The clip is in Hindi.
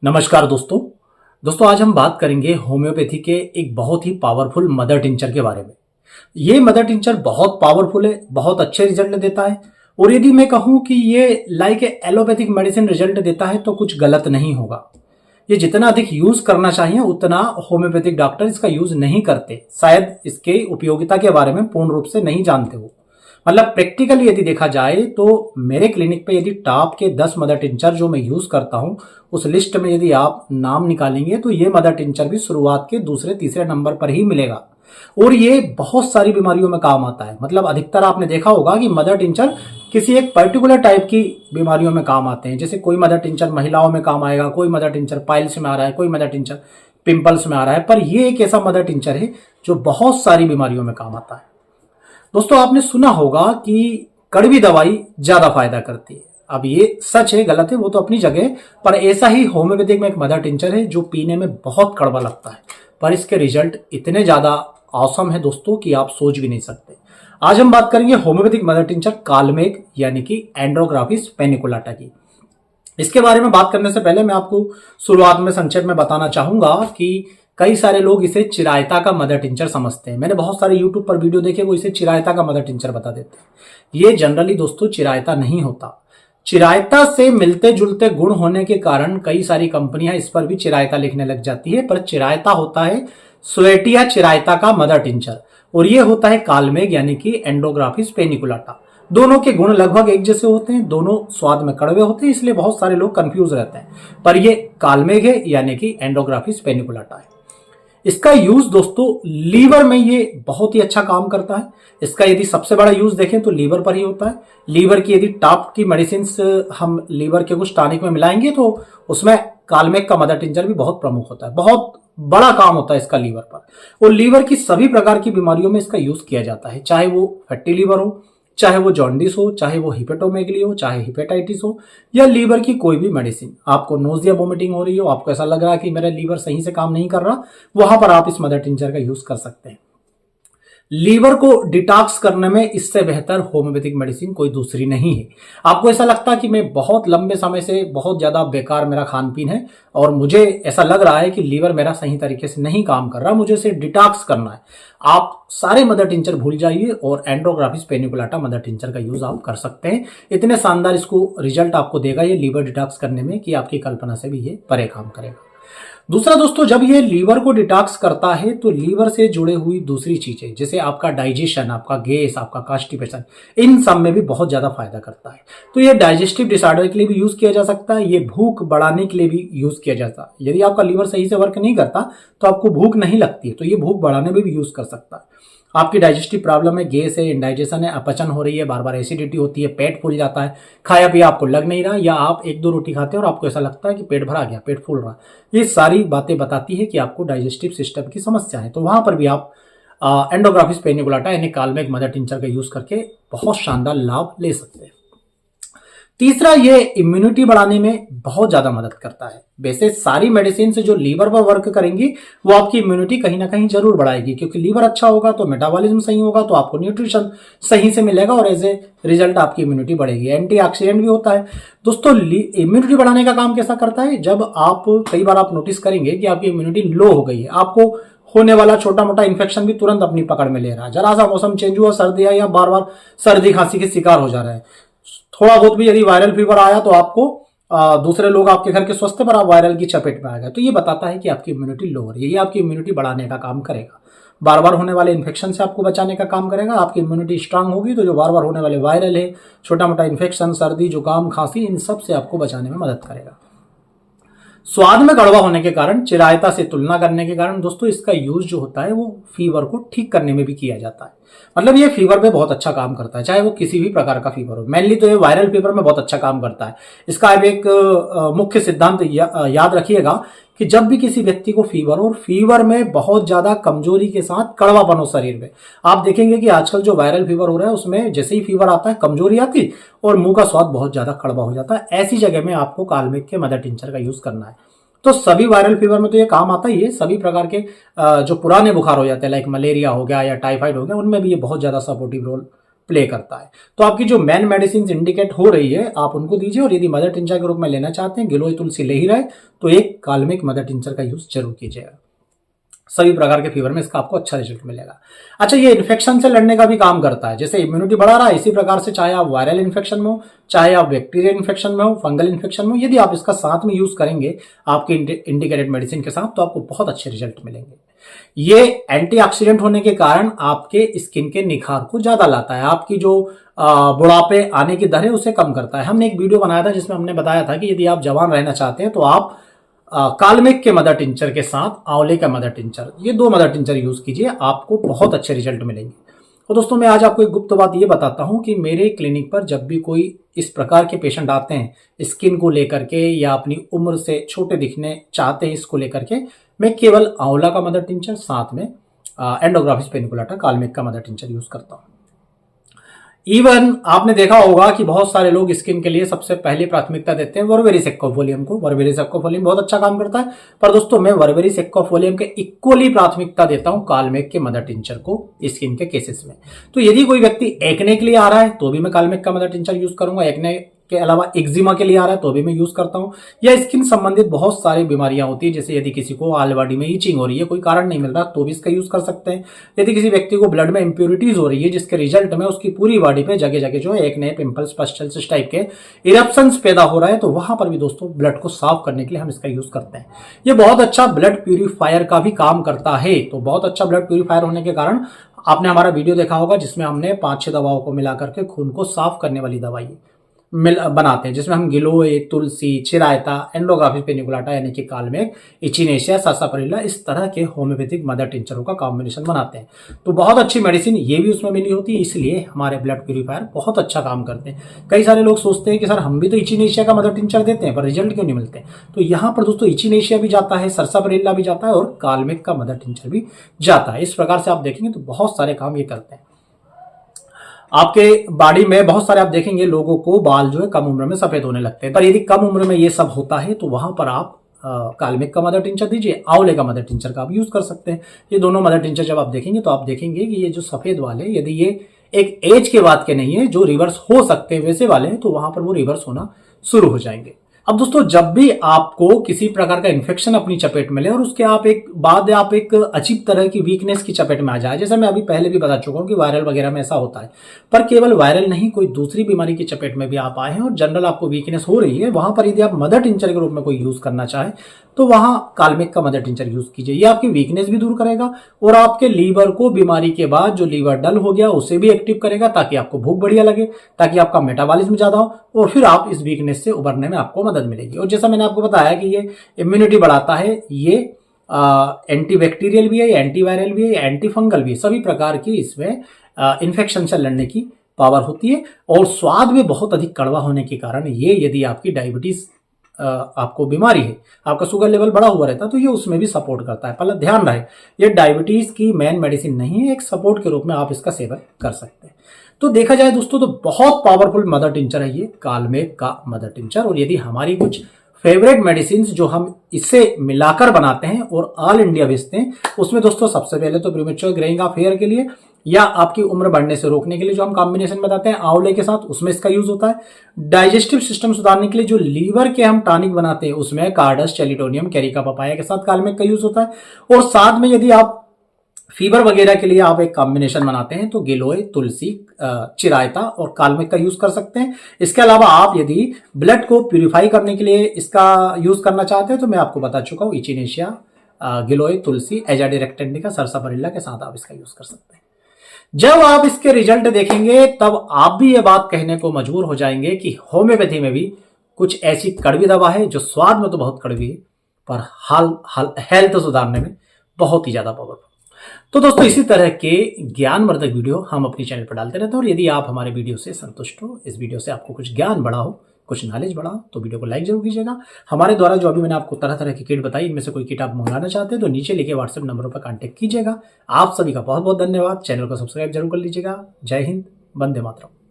नमस्कार दोस्तों आज हम बात करेंगे होम्योपैथी के एक बहुत ही पावरफुल मदर टिंचर के बारे में। ये मदर टिंचर बहुत पावरफुल है, बहुत अच्छे रिजल्ट देता है। और यदि मैं कहूं कि ये लाइक एलोपैथिक मेडिसिन रिजल्ट देता है तो कुछ गलत नहीं होगा। ये जितना अधिक यूज करना चाहिए उतना होम्योपैथिक डॉक्टर इसका यूज नहीं करते, शायद इसके उपयोगिता के बारे में पूर्ण रूप से नहीं जानते हो। मतलब प्रैक्टिकली यदि देखा जाए तो मेरे क्लिनिक पे यदि टॉप के 10 मदर टिंचर जो मैं यूज करता हूं उस लिस्ट में यदि आप नाम निकालेंगे तो ये मदर टिंचर भी शुरुआत के दूसरे तीसरे नंबर पर ही मिलेगा। और ये बहुत सारी बीमारियों में काम आता है। मतलब अधिकतर आपने देखा होगा कि मदर टिंचर किसी एक पर्टिकुलर टाइप की बीमारियों में काम आते हैं। जैसे कोई मदर टिंचर महिलाओं में काम आएगा, कोई मदर टिंचर पाइल्स में आ रहा है, कोई मदर टिंचर पिंपल्स में आ रहा है। पर ये एक ऐसा मदर टिंचर है जो बहुत सारी बीमारियों में काम आता है। दोस्तों आपने सुना होगा कि कड़वी दवाई ज्यादा फायदा करती है। अब ये सच है गलत है वो तो अपनी जगह, पर ऐसा ही होम्योपैथिक में एक मदर टिंचर है जो पीने में बहुत कड़वा लगता है, पर इसके रिजल्ट इतने ज्यादा औसम है दोस्तों कि आप सोच भी नहीं सकते। आज हम बात करेंगे होम्योपैथिक मदर टिंचर कालमेघ यानी कि एंड्रोग्राफिस पेनिकुलाटा की। इसके बारे में बात करने से पहले मैं आपको शुरुआत में संक्षेप में बताना चाहूंगा कि कई सारे लोग इसे चिरायता का मदर टिंचर समझते हैं। मैंने बहुत सारे यूट्यूब पर वीडियो देखे, वो इसे चिरायता का मदर टिंचर बता देते हैं। ये जनरली दोस्तों चिरायता नहीं होता। चिरायता से मिलते जुलते गुण होने के कारण कई सारी कंपनियां इस पर भी चिरायता लिखने लग जाती है, पर चिरायता होता है स्वेटिया चिरायता का मदर टिंचर और ये होता है कालमेघ यानी कि एंड्रोग्राफिस पेनिकुलाटा। दोनों के गुण लगभग एक जैसे होते हैं, दोनों स्वाद में कड़वे होते हैं, इसलिए बहुत सारे लोग कंफ्यूज रहते हैं। पर ये कालमेघ है यानी कि एंड्रोग्राफिस पेनिकुलाटा है। इसका यूज दोस्तों लीवर में ये बहुत ही अच्छा काम करता है। इसका यदि सबसे बड़ा यूज देखें तो लीवर पर ही होता है। लीवर की यदि टॉप की मेडिसिन हम लीवर के कुछ टॉनिक में मिलाएंगे तो उसमें कालमेघ का मदर टिंचर भी बहुत प्रमुख होता है। बहुत बड़ा काम होता है इसका लीवर पर। और लीवर की सभी प्रकार की बीमारियों में इसका यूज किया जाता है, चाहे वो फैटी लीवर हो, चाहे वो जॉन्डिस हो, चाहे वो हिपेटोमेगली हो, चाहे हिपेटाइटिस हो, या लीवर की कोई भी मेडिसिन। आपको नोजिया वोमिटिंग हो रही हो, आपको ऐसा लग रहा है कि मेरा लीवर सही से काम नहीं कर रहा, वहां पर आप इस मदर टिंचर का यूज कर सकते हैं। लीवर को डिटॉक्स करने में इससे बेहतर होम्योपैथिक मेडिसिन कोई दूसरी नहीं है। आपको ऐसा लगता है कि मैं बहुत लंबे समय से बहुत ज्यादा बेकार मेरा खान पीन है और मुझे ऐसा लग रहा है कि लीवर मेरा सही तरीके से नहीं काम कर रहा, मुझे इसे डिटॉक्स करना है, आप सारे मदर टिंचर भूल जाइए और एंड्रोग्राफिस पेनिकुलाटा मदर टिंचर का यूज आप कर सकते हैं। इतने शानदार इसको रिजल्ट आपको देगा ये लीवर डिटॉक्स करने में कि आपकी कल्पना से भी ये परे काम करेगा। दूसरा दोस्तों, जब ये लीवर को डिटॉक्स करता है तो लीवर से जुड़े हुई दूसरी चीजें जैसे आपका डाइजेशन, आपका गैस, आपका कॉन्स्टिपेशन, इन सब में भी बहुत ज्यादा फायदा करता है। तो ये डाइजेस्टिव डिसऑर्डर के लिए भी यूज किया जा सकता है, ये भूख बढ़ाने के लिए भी यूज किया जाता है। यदि आपका लीवर सही से वर्क नहीं करता तो आपको भूख नहीं लगती है, तो ये भूख बढ़ाने में भी यूज कर सकता है। आपकी डाइजेस्टिव प्रॉब्लम है, गैस है, इंडाइजेशन है, अपचन हो रही है, बार बार एसिडिटी होती है, पेट फूल जाता है, खाया पिया आपको लग नहीं रहा, या आप एक दो रोटी खाते हैं और आपको ऐसा लगता है कि पेट भरा गया, पेट फूल रहा, ये सारी बातें बताती है कि आपको डाइजेस्टिव सिस्टम की समस्या है। तो वहां पर भी आप एंडोग्राफिस पेनिकुलाटा यानी कालमेघ मदर टिंचर का यूज करके बहुत शानदार लाभ ले सकते हैं। तीसरा, ये इम्यूनिटी बढ़ाने में बहुत ज्यादा मदद करता है। वैसे सारी मेडिसिन से जो लीवर पर वर्क करेंगी वो आपकी इम्यूनिटी कहीं ना कहीं जरूर बढ़ाएगी, क्योंकि लीवर अच्छा होगा तो मेटाबॉलिज्म सही होगा तो आपको न्यूट्रिशन सही से मिलेगा और एज ए रिजल्ट आपकी इम्यूनिटी बढ़ेगी। एंटीऑक्सीडेंट भी होता है दोस्तों। इम्यूनिटी बढ़ाने का काम कैसा करता है, जब आप कई बार आप नोटिस करेंगे कि आपकी इम्यूनिटी लो हो गई है, आपको होने वाला छोटा मोटा इन्फेक्शन भी तुरंत अपनी पकड़ में ले रहा है, जरा सा मौसम चेंज हुआ, सर्दी आई या बार बार सर्दी खांसी के शिकार हो जा रहा है, थोड़ा बहुत भी यदि वायरल फीवर आया तो आपको दूसरे लोग आपके घर के स्वस्थ पर आप वायरल की चपेट में आ गए, तो ये बताता है कि आपकी इम्यूनिटी लो हो रही है। ये आपकी इम्यूनिटी बढ़ाने का काम करेगा, बार बार होने वाले इन्फेक्शन से आपको बचाने का काम करेगा। आपकी इम्यूनिटी स्ट्रांग होगी तो जो बार बार होने वाले वायरल है, छोटा मोटा इन्फेक्शन, सर्दी, जुकाम, खांसी, इन सब से आपको बचाने में मदद करेगा। स्वाद में कड़वा होने के कारण, चिरायता से तुलना करने के कारण दोस्तों इसका यूज जो होता है वो फीवर को ठीक करने में भी किया जाता है। मतलब ये फीवर पे बहुत अच्छा काम करता है, चाहे वो किसी भी प्रकार का फीवर हो। मेनली तो ये वायरल फीवर में बहुत अच्छा काम करता है। इसका अब एक मुख्य सिद्धांत याद रखिएगा कि जब भी किसी व्यक्ति को फीवर हो, फीवर में बहुत ज्यादा कमजोरी के साथ कड़वापन हो शरीर में, आप देखेंगे कि आजकल जो वायरल फीवर हो रहा है उसमें जैसे ही फीवर आता है कमजोरी आती और मुंह का स्वाद बहुत ज्यादा कड़वा हो जाता है। ऐसी जगह में आपको कालमेघ के मदर टिंचर का यूज करना है। तो सभी वायरल फीवर में तो ये काम आता ही है, सभी प्रकार के जो पुराने बुखार हो जाते हैं लाइक मलेरिया हो गया या टाइफाइड हो गया, उनमें भी ये बहुत ज्यादा सपोर्टिव रोल प्ले करता है। तो आपकी जो मेन मेडिसिन इंडिकेट हो रही है आप उनको दीजिए, और यदि मदर टिंचर के रूप में लेना चाहते हैं, गिलोय तुलसी ले ही रहे, तो एक काल्मिक मदर टिंचर का यूज जरूर कीजिएगा। सभी प्रकार के फीवर में इसका आपको अच्छा रिजल्ट मिलेगा। अच्छा, ये इन्फेक्शन से लड़ने का भी काम करता है, जैसे इम्यूनिटी बढ़ा रहा है, इसी प्रकार से चाहे आप वायरल इन्फेक्शन में हो, चाहे आप बैक्टीरियल इन्फेक्शन में हो, फंगल इन्फेक्शन में हो, यदि आप इसका साथ में यूज करेंगे आपके इंडिकेटेड मेडिसिन के साथ, तो आपको बहुत अच्छे रिजल्ट मिलेंगे। ये एंटीऑक्सीडेंट होने के कारण आपके स्किन के निखार को ज्यादा लाता है, आपकी जो बुढ़ापे आने की दर है उसे कम करता है। हमने एक वीडियो बनाया था जिसमें हमने बताया था कि यदि आप जवान रहना चाहते हैं तो आप काल्मिक के मदर टिंचर के साथ आंवले का मदर टिंचर, ये 2 मदर टिंचर यूज कीजिए, आपको बहुत अच्छे रिजल्ट मिलेंगे। तो दोस्तों, मैं आज आपको एक गुप्त बात ये बताता हूं कि मेरे क्लिनिक पर जब भी कोई इस प्रकार के पेशेंट आते हैं स्किन को लेकर के या अपनी उम्र से छोटे दिखने चाहते हैं इसको लेकर के, मैं केवल आंवला का मदर टिंचर साथ में एंडोग्राफिस पेनिकुलाटा काल्मिक का मदर टिंचर यूज करता हूं। इवन आपने देखा होगा कि बहुत सारे लोग स्किन के लिए सबसे पहली प्राथमिकता देते हैं वर्बेरिस एक्वाफोलियम को। वर्बेरिस एक्वाफोलियम बहुत अच्छा काम करता है, पर दोस्तों मैं वर्बेरिस एक्वाफोलियम के इक्वली प्राथमिकता देता हूं काल्मिक के मदर टिंचर को स्किन के केसेस में। तो यदि कोई व्यक्ति एक्ने के लिए आ रहा है तो भी मैं काल्मिक का मदर टिंचर यूज करूंगा, एक्ने के अलावा एक्जिमा के लिए आ रहा है तो भी मैं यूज करता हूं, या स्किन संबंधित बहुत सारी बीमारियां होती है, जैसे यदि किसी को ऑल बॉडी में ईचिंग हो रही है, कोई कारण नहीं मिल रहा, तो भी इसका यूज कर सकते हैं। यदि किसी व्यक्ति को ब्लड में इंप्योरिटीज हो रही है जिसके रिजल्ट में उसकी पूरी बॉडी पे जगह जगह जो है एक्ने, पिंपल्स, पस्टल्स इस टाइप के इरप्शंस पैदा हो रहा है, तो वहां पर भी दोस्तों ब्लड को साफ करने के लिए हम इसका यूज करते हैं। ये बहुत अच्छा ब्लड प्यूरिफायर का भी काम करता है। तो बहुत अच्छा ब्लड प्यूरिफायर होने के कारण आपने हमारा वीडियो देखा होगा जिसमें हमने 5-6 दवाओं को मिला करके खून को साफ करने वाली दवाई बनाते हैं, जिसमें हम गिलोय, तुलसी, चिरायता, एंडोग्राफिस पेनिकुलाटा यानी कि काल्मिक, इचिनेशिया, सासापारिल्ला, इस तरह के होम्योपैथिक मदर टिंचरों का कॉम्बिनेशन बनाते हैं। तो बहुत अच्छी मेडिसिन ये भी उसमें मिली होती है, इसलिए हमारे ब्लड प्यूरिफायर बहुत अच्छा काम करते हैं। कई सारे लोग सोचते हैं कि सर हम भी तो इचिनेशिया का मदर टिंचर देते हैं पर रिजल्ट क्यों नहीं मिलते। तो यहाँ पर दोस्तों इचिनेशिया भी जाता है, सासापारिल्ला भी जाता है और काल्मिक का मदर टिंचर भी जाता है। इस प्रकार से आप देखेंगे तो बहुत सारे काम ये करते हैं। आपके बॉडी में बहुत सारे आप देखेंगे लोगों को बाल जो है कम उम्र में सफेद होने लगते हैं, पर यदि कम उम्र में ये सब होता है तो वहां पर आप काल्मिक का मदर टिंचर दीजिए, आंवले का मदर टिंचर का आप यूज कर सकते हैं। ये दोनों मदर टिंचर जब आप देखेंगे तो आप देखेंगे कि ये जो सफेद वाले, यदि ये एक एज के बाद के नहीं है, जो रिवर्स हो सकते हैं वैसे वाले हैं, तो वहां पर वो रिवर्स होना शुरू हो जाएंगे। अब दोस्तों, जब भी आपको किसी प्रकार का इन्फेक्शन अपनी चपेट में ले और उसके आप एक अजीब तरह की वीकनेस की चपेट में आ जाए, जैसे मैं अभी पहले भी बता चुका हूं कि वायरल वगैरह में ऐसा होता है, पर केवल वायरल नहीं, कोई दूसरी बीमारी की चपेट में भी आप आए हैं और जनरल आपको वीकनेस हो रही है, वहां पर यदि आप मदर टिंचर के रूप में कोई यूज करना चाहे तो वहां काल्मिक का मदर टिंचर यूज कीजिए। ये आपकी वीकनेस भी दूर करेगा और आपके लीवर को बीमारी के बाद जो लीवर डल हो गया उसे भी एक्टिव करेगा, ताकि आपको भूख बढ़िया लगे, ताकि आपका मेटाबॉलिज्म ज्यादा हो और फिर आप इस वीकनेस से उबरने में आपको मदद मिलेगी। और जैसा मैंने आपको बताया कि ये इम्यूनिटी बढ़ाता है, ये एंटीबैक्टीरियल भी है, एंटीवायरल भी है, एंटी फंगल भी है, सभी प्रकार की इसमें इन्फेक्शन से लड़ने की पावर होती है। और स्वाद में बहुत अधिक कड़वा होने के कारण ये, यदि आपकी डायबिटीज आपको बीमारी है, आपका शुगर लेवल बढ़ा हुआ रहता है, तो ये उसमें भी सपोर्ट करता है। पहले ध्यान रहे, ये डायबिटीज की मेन मेडिसिन नहीं है, एक सपोर्ट के रूप में आप इसका सेवन कर सकते हैं। तो देखा जाए दोस्तों तो बहुत पावरफुल मदर टिंचर है ये काल्मिक का मदर टिंचर। और यदि हमारी कुछ फेवरेट मेडिसिन जो हम इससे मिलाकर बनाते हैं और ऑल इंडिया भेजते हैं, उसमें दोस्तों सबसे पहले तो प्रीमेच्योर ग्रेइंग ऑफ हेयर के लिए या आपकी उम्र बढ़ने से रोकने के लिए जो हम कॉम्बिनेशन बताते हैं आंवले के साथ, उसमें इसका यूज होता है। डाइजेस्टिव सिस्टम सुधारने के लिए जो लीवर के हम टॉनिक बनाते हैं उसमें कार्डस, चैलिटोनियम, कैरिका पपाया के साथ काल्मिक का यूज होता है। और साथ में यदि आप फीवर वगैरह के लिए आप एक कॉम्बिनेशन बनाते हैं तो गिलोय, तुलसी, चिरायता और काल्मिक का यूज कर सकते हैं। इसके अलावा आप यदि ब्लड को प्यूरिफाई करने के लिए इसका यूज करना चाहते हैं तो मैं आपको बता चुका हूं, इचिनेशिया, गिलोय, तुलसी, एजाडिरेक्ट इंडिका, सासापारिल्ला के साथ आप इसका यूज कर सकते हैं। जब आप इसके रिजल्ट देखेंगे तब आप भी ये बात कहने को मजबूर हो जाएंगे कि होम्योपैथी में भी कुछ ऐसी कड़वी दवा है जो स्वाद में तो बहुत कड़वी है पर हेल्थ सुधारने में बहुत ही ज्यादा पावरफुल। तो दोस्तों, इसी तरह के ज्ञानवर्धक वीडियो हम अपनी चैनल पर डालते रहते हैं और यदि आप हमारे वीडियो से संतुष्ट हो, इस वीडियो से आपको कुछ ज्ञान बढ़ा हो, कुछ नॉलेज बढ़ा हो, तो वीडियो को लाइक जरूर कीजिएगा। हमारे द्वारा जो अभी मैंने आपको तरह तरह की किट बताई, इनमें से कोई किट आप मंगाना चाहते हैं तो नीचे लिखे व्हाट्सएप नंबरों पर कांटेक्ट कीजिएगा। आप सभी का बहुत बहुत धन्यवाद। चैनल को सब्सक्राइब जरूर कर लीजिएगा। जय हिंद, वंदे मातरम।